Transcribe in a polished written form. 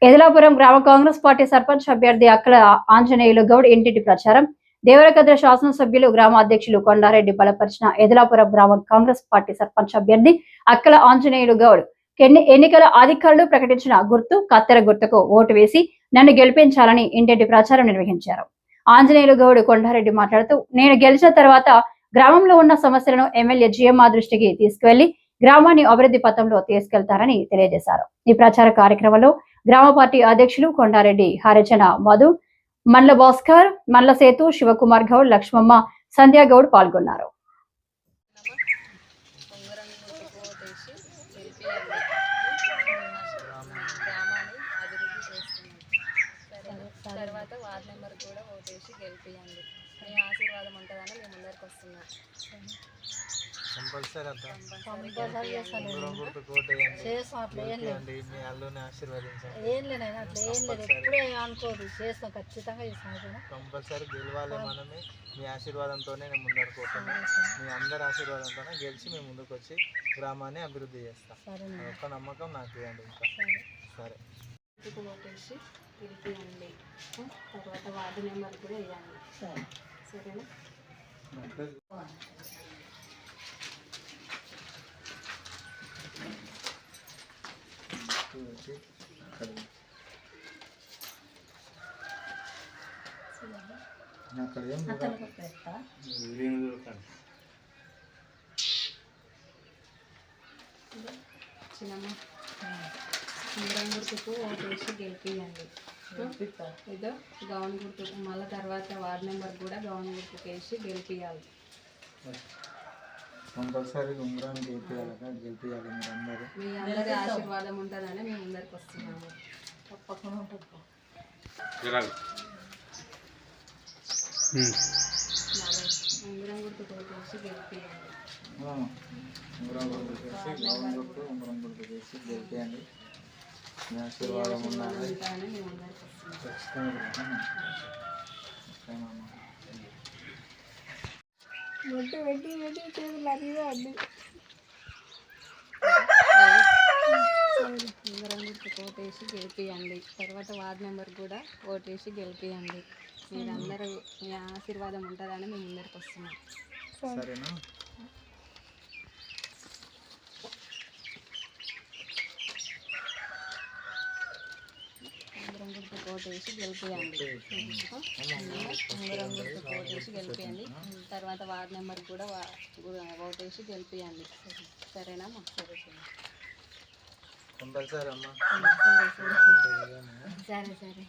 ఎదలాపురం గ్రామ కాంగ్రెస్ పార్టీ సర్పంచ్ అభ్యర్థి అక్కల ఆంజనేయులు గౌడ్ ఇంటింటి ప్రచారం. దేవరకద్ర శాసనసభ్యులు గ్రామ అధ్యక్షులు కొండారెడ్డి బలపరిచిన ఎదలాపురం గ్రామ కాంగ్రెస్ పార్టీ సర్పంచ్ అభ్యర్థి అక్కల ఆంజనేయులు గౌడ్ ఎన్నికల అధికారులు ప్రకటించిన గుర్తు కత్తెర గుర్తుకు ఓటు వేసి నన్ను గెలిపించాలని ఇంటింటి ప్రచారం నిర్వహించారు. ఆంజనేయులు గౌడ్ కొండారెడ్డి మాట్లాడుతూ, నేను గెలిచిన తర్వాత గ్రామంలో ఉన్న సమస్యలను ఎమ్మెల్యే జిఎంఆ దృష్టికి తీసుకువెళ్లి గ్రామాన్ని అభివృద్ధి పథంలో తీసుకెళ్తారని తెలియజేశారు. ఈ ప్రచార కార్యక్రమంలో గ్రామ పార్టీ అధ్యక్షులు కొండారెడ్డి, హరిచన మధు, మల్ల భాస్కర్, మల్ల సేతు, శివకుమార్ గౌడ్, లక్ష్మమ్మ, సంధ్యా గౌడ్ పాల్గొన్నారు. తర్వాత వార్డు నెంబర్ కూడా ఓటేసి గెలిపియండి. మీ ఆశీర్వాదం ఉంటుందని మేము ముందరికి వస్తున్నాం. అనుకోదు చేస్తాం, ఖచ్చితంగా చేస్తాం. కంపల్సరీ గెలవాలి మనమే. మీ ఆశీర్వాదంతోనే నేను ముందరకు పోతాను. మీ అందరి ఆశీర్వాదంతోనే గెలిచి మేము ముందుకు వచ్చి గ్రామాన్ని అభివృద్ధి చేస్తాం. ఒక్క నమ్మకం నాకు ఇవ్వండి. ఇంకా సరే ఓటేసి గెలిపియండి. తర్వాత వార్డు నెంబర్ కూడా ఇవ్వండి. సరేనా? చిన్నమ్మ ఉంగరం గుర్తుకు ఓటేసి గెలిపియండి. ఇదో గౌన్ గుర్తుకు, మళ్ళీ తర్వాత వార్డు నెంబర్ కూడా గౌన్ గుర్తుకు వేసి గెలిపియాలి. కంపల్సరీ ఉంగరం గెలిపియాలి. మీ అందరి ఆశీర్వాదం ఉంటుందని మేము ముందరికి వస్తున్నాము. తప్పకుండా ఉంటుంది. ఉంగరం గుర్తుకు ఓటేసి గెలిపియండి. ఉంగరం గుర్తు వేసి గెలిపియండి. మీ ఆశీర్వాదం ఉండాలి. మేము ముందరికి వస్తున్నాము. ఉంగరం గుర్తుకు ఓటేసి గెలిపియండి. తర్వాత వార్డు నెంబర్ కూడా ఓటేసి గెలిపియండి. మీరందరూ మీ ఆశీర్వాదం ఉంటుందని మేము ముందరికి వస్తున్నాం. సరేనా? ఉంగరం గుర్తుకు ఓటేసి గెలిపియండి. ఉంగరం గుర్తుకు ఓటేసి గెలిపియండి. తర్వాత వార్డు నెంబర్ కూడా ఓటేసి గెలిపియండి. సరేనా? సరే కంపల్సరీ అమ్మా. సరే.